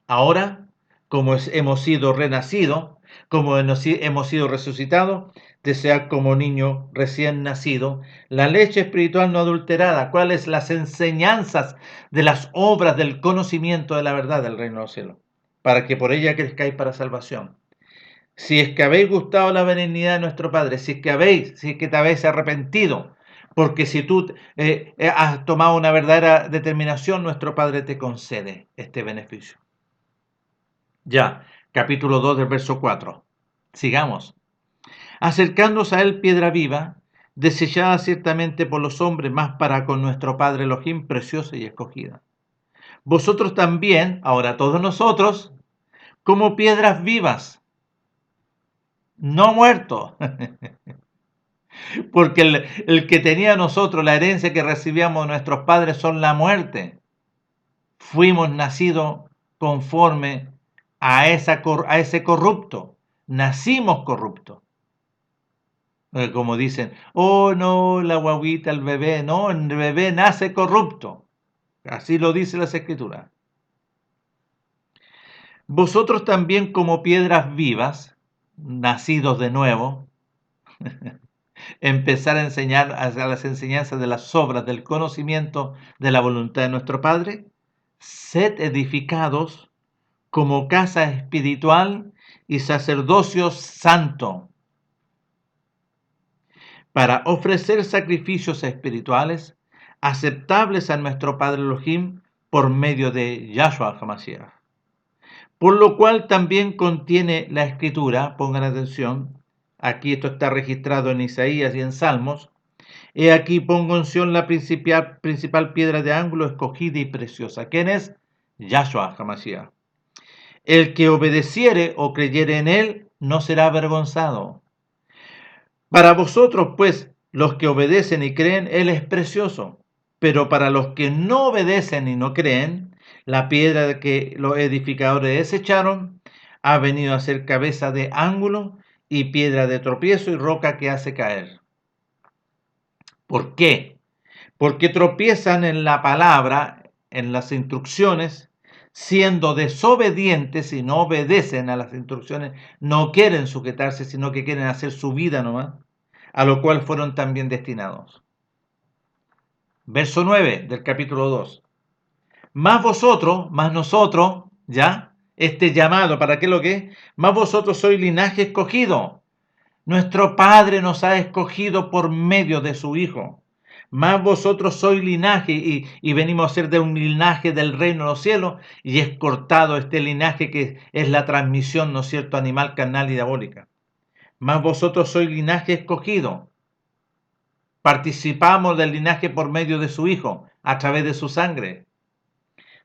Ahora, como hemos sido renacidos, como hemos sido resucitados, desear como niño recién nacido la leche espiritual no adulterada, cuáles las enseñanzas de las obras del conocimiento de la verdad del reino de los cielos, para que por ella crezcáis para salvación. Si es que habéis gustado la benignidad de nuestro Padre, si es que te habéis arrepentido, porque si tú has tomado una verdadera determinación, nuestro Padre te concede este beneficio. Ya, capítulo 2 del verso 4. Sigamos. Acercándose a él piedra viva, desechada ciertamente por los hombres, más para con nuestro Padre Elohim, preciosa y escogida. Vosotros también, ahora todos nosotros, como piedras vivas, no muertos, porque el que tenía a nosotros la herencia que recibíamos de nuestros padres son la muerte. Fuimos nacidos conforme a ese corrupto, nacimos corruptos. Como dicen, oh no, la guaguita, el bebé, no, el bebé nace corrupto. Así lo dice las escrituras. Vosotros también como piedras vivas, nacidos de nuevo, empezar a enseñar a las enseñanzas de las obras del conocimiento de la voluntad de nuestro Padre, sed edificados como casa espiritual y sacerdocio santo, para ofrecer sacrificios espirituales aceptables a nuestro Padre Elohim por medio de Yahshua HaMashiach. Por lo cual también contiene la escritura, pongan atención, aquí esto está registrado en Isaías y en Salmos, he aquí pongo en Sión la principal piedra de ángulo escogida y preciosa. ¿Quién es? Yahshua HaMashiach. El que obedeciere o creyere en él no será avergonzado. Para vosotros, pues, los que obedecen y creen, él es precioso. Pero para los que no obedecen y no creen, la piedra que los edificadores desecharon ha venido a ser cabeza de ángulo y piedra de tropiezo y roca que hace caer. ¿Por qué? Porque tropiezan en la palabra, en las instrucciones, siendo desobedientes y no obedecen a las instrucciones, no quieren sujetarse, sino que quieren hacer su vida nomás, a lo cual fueron también destinados. Verso 9 del capítulo 2. Más vosotros, más nosotros, ¿ya? Este llamado, ¿para qué lo que es? Más vosotros sois linaje escogido. Nuestro Padre nos ha escogido por medio de su Hijo. Más vosotros sois linaje y venimos a ser de un linaje del reino de los cielos y es cortado este linaje que es la transmisión, ¿no es cierto?, animal, carnal y diabólica. Más vosotros sois linaje escogido. Participamos del linaje por medio de su Hijo, a través de su sangre.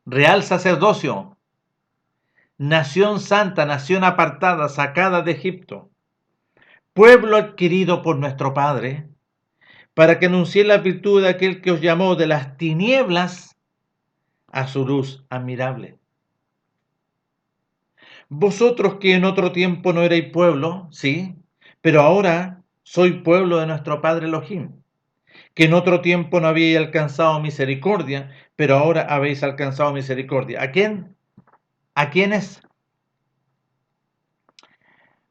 Real sacerdocio, nación santa, nación apartada, sacada de Egipto, pueblo adquirido por nuestro Padre, para que anuncie la virtud de aquel que os llamó de las tinieblas a su luz admirable. Vosotros que en otro tiempo no erais pueblo, sí, pero ahora soy pueblo de nuestro Padre Elohim, que en otro tiempo no habíais alcanzado misericordia, pero ahora habéis alcanzado misericordia. ¿A quién? ¿A quiénes?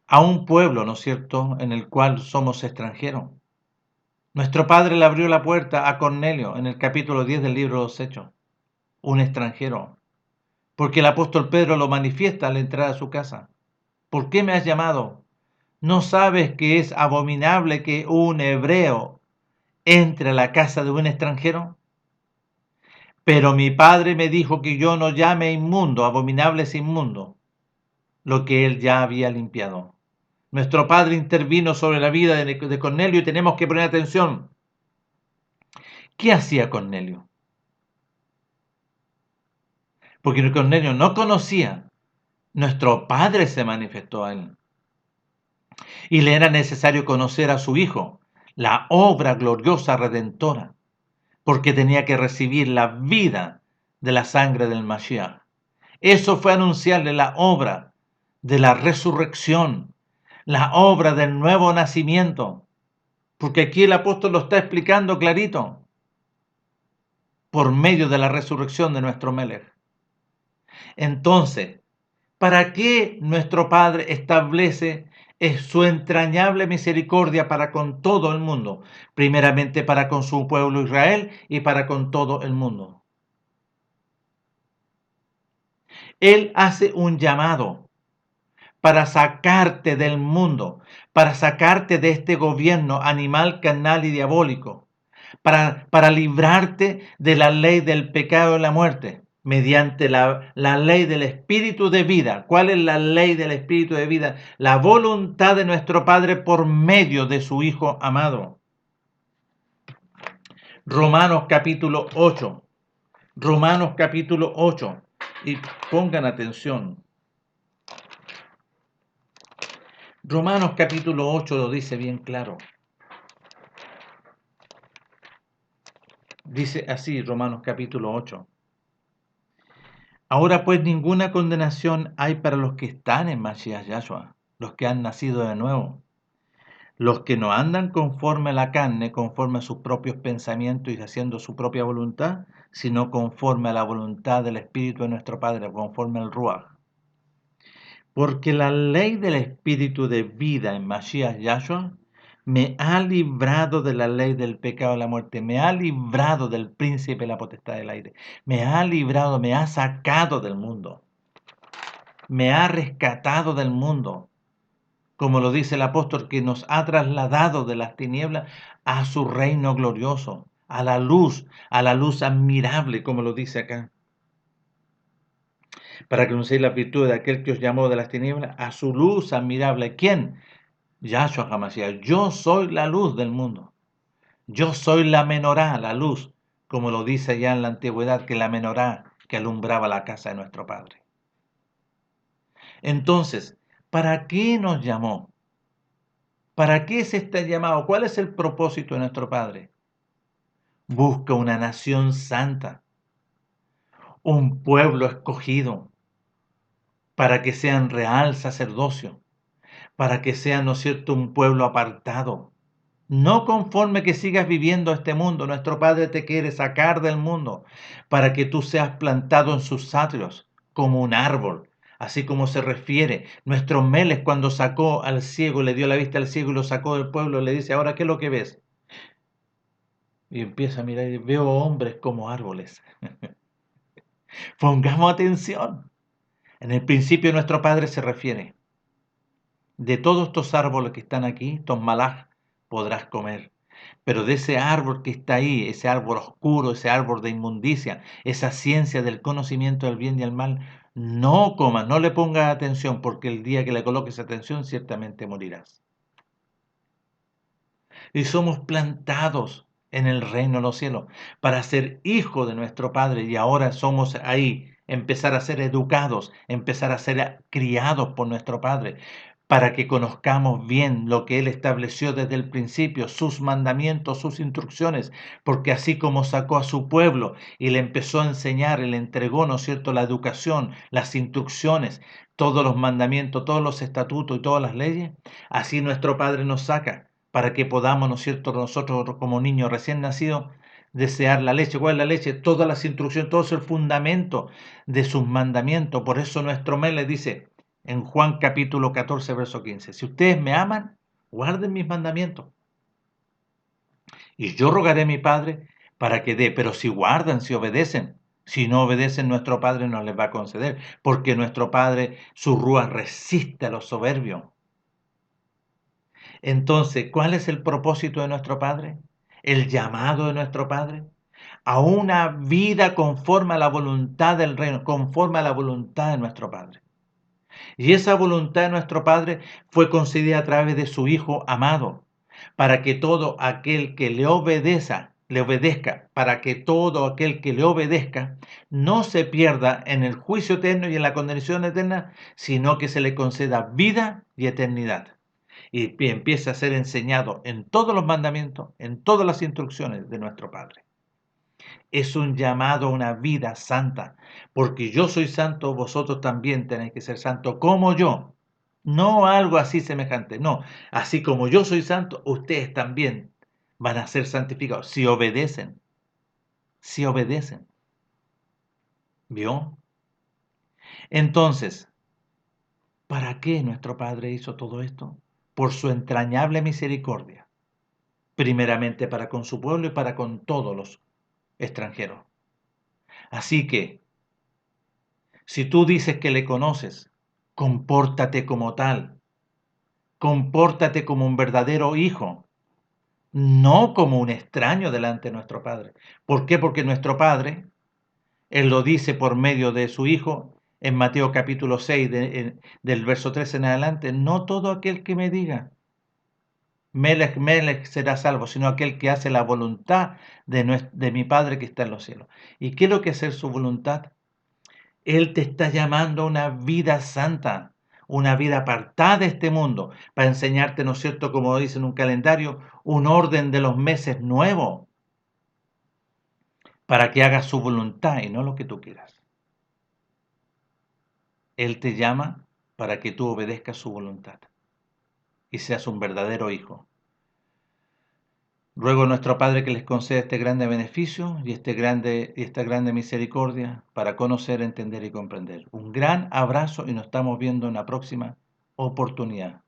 A un pueblo, ¿no es cierto?, en el cual somos extranjeros. Nuestro Padre le abrió la puerta a Cornelio en el capítulo 10 del libro de los Hechos, un extranjero, porque el apóstol Pedro lo manifiesta al entrar a su casa. ¿Por qué me has llamado? ¿No sabes que es abominable que un hebreo entre a la casa de un extranjero? Pero mi Padre me dijo que yo no llame inmundo, abominable es inmundo, lo que él ya había limpiado. Nuestro Padre intervino sobre la vida de Cornelio y tenemos que poner atención. ¿Qué hacía Cornelio? Porque Cornelio no conocía. Nuestro Padre se manifestó a él. Y le era necesario conocer a su Hijo, la obra gloriosa redentora, porque tenía que recibir la vida de la sangre del Mashiach. Eso fue anunciarle la obra de la resurrección, la obra del nuevo nacimiento, porque aquí el apóstol lo está explicando clarito, por medio de la resurrección de nuestro Melech. Entonces, ¿para qué nuestro Padre establece su entrañable misericordia para con todo el mundo? Primeramente para con su pueblo Israel y para con todo el mundo. Él hace un llamado para sacarte del mundo, para sacarte de este gobierno animal, carnal y diabólico, para librarte de la ley del pecado y la muerte, mediante la ley del espíritu de vida. ¿Cuál es la ley del espíritu de vida? La voluntad de nuestro Padre por medio de su Hijo amado. Romanos capítulo 8. Romanos capítulo 8. Y pongan atención. Romanos capítulo 8 lo dice bien claro. Dice así Romanos capítulo 8. Ahora pues ninguna condenación hay para los que están en Mashiach Yahshua, los que han nacido de nuevo, los que no andan conforme a la carne, conforme a sus propios pensamientos y haciendo su propia voluntad, sino conforme a la voluntad del Espíritu de nuestro Padre, conforme al Ruach. Porque la ley del espíritu de vida en Mashiach Yahshua me ha librado de la ley del pecado y la muerte, me ha librado del príncipe de la potestad del aire, me ha librado, me ha sacado del mundo, me ha rescatado del mundo, como lo dice el apóstol, que nos ha trasladado de las tinieblas a su reino glorioso, a la luz admirable, como lo dice acá, para que anunciéis la virtud de aquel que os llamó de las tinieblas a su luz admirable. ¿Quién? Yahshua HaMashiach. Yo soy la luz del mundo. Yo soy la menorá, la luz, como lo dice ya en la antigüedad, que la menorá que alumbraba la casa de nuestro Padre. Entonces, ¿para qué nos llamó? ¿Para qué es este llamado? ¿Cuál es el propósito de nuestro Padre? Busca una nación santa, un pueblo escogido, para que sean real sacerdocio, para que sean, ¿no es cierto?, un pueblo apartado. No conforme que sigas viviendo este mundo, nuestro Padre te quiere sacar del mundo para que tú seas plantado en sus atrios como un árbol, así como se refiere. Nuestro Meles cuando sacó al ciego, le dio la vista al ciego y lo sacó del pueblo, le dice, ahora, ¿qué es lo que ves? Y empieza a mirar y veo hombres como árboles. Pongamos atención. En el principio nuestro Padre se refiere, de todos estos árboles que están aquí, malaj, podrás comer. Pero de ese árbol que está ahí, ese árbol oscuro, ese árbol de inmundicia, esa ciencia del conocimiento del bien y el mal, no comas, no le pongas atención, porque el día que le coloques atención, ciertamente morirás. Y somos plantados en el reino de los cielos para ser hijos de nuestro Padre, y ahora somos ahí, empezar a ser educados, empezar a ser criados por nuestro Padre, para que conozcamos bien lo que Él estableció desde el principio, sus mandamientos, sus instrucciones, porque así como sacó a su pueblo y le empezó a enseñar, y le entregó, ¿no es cierto?, la educación, las instrucciones, todos los mandamientos, todos los estatutos y todas las leyes, así nuestro Padre nos saca para que podamos, ¿no es cierto?, nosotros como niños recién nacidos, desear la leche. ¿Cuál es la leche? Todas las instrucciones, todo es el fundamento de sus mandamientos. Por eso nuestro mes les dice en Juan capítulo 14, verso 15, si ustedes me aman, guarden mis mandamientos. Y yo rogaré a mi Padre para que dé, pero si guardan, si obedecen, si no obedecen, nuestro Padre no les va a conceder, porque nuestro Padre, su rúa resiste a los soberbios. Entonces, ¿cuál es el propósito de nuestro Padre? El llamado de nuestro Padre a una vida conforme a la voluntad del reino, conforme a la voluntad de nuestro Padre. Y esa voluntad de nuestro Padre fue concedida a través de su Hijo amado, para que todo aquel que le obedezca, para que todo aquel que le obedezca no se pierda en el juicio eterno y en la condenación eterna, sino que se le conceda vida y eternidad. Y empieza a ser enseñado en todos los mandamientos, en todas las instrucciones de nuestro Padre. Es un llamado a una vida santa, porque yo soy santo, vosotros también tenéis que ser santos como yo. No algo así semejante, no. Así como yo soy santo, ustedes también van a ser santificados si obedecen, si obedecen. ¿Vio? Entonces, ¿para qué nuestro Padre hizo todo esto? Por su entrañable misericordia, primeramente para con su pueblo y para con todos los extranjeros. Así que, si tú dices que le conoces, compórtate como tal, compórtate como un verdadero hijo, no como un extraño delante de nuestro Padre. ¿Por qué? Porque nuestro Padre, Él lo dice por medio de su Hijo en Mateo capítulo 6, del verso 13 en adelante, no todo aquel que me diga, Melech, Melech será salvo, sino aquel que hace la voluntad de mi Padre que está en los cielos. ¿Y qué es lo que es hacer su voluntad? Él te está llamando a una vida santa, una vida apartada de este mundo, para enseñarte, ¿no es cierto?, como dice en un calendario, un orden de los meses nuevo, para que hagas su voluntad y no lo que tú quieras. Él te llama para que tú obedezcas su voluntad y seas un verdadero hijo. Ruego a nuestro Padre que les conceda este grande beneficio y esta grande misericordia para conocer, entender y comprender. Un gran abrazo y nos estamos viendo en la próxima oportunidad.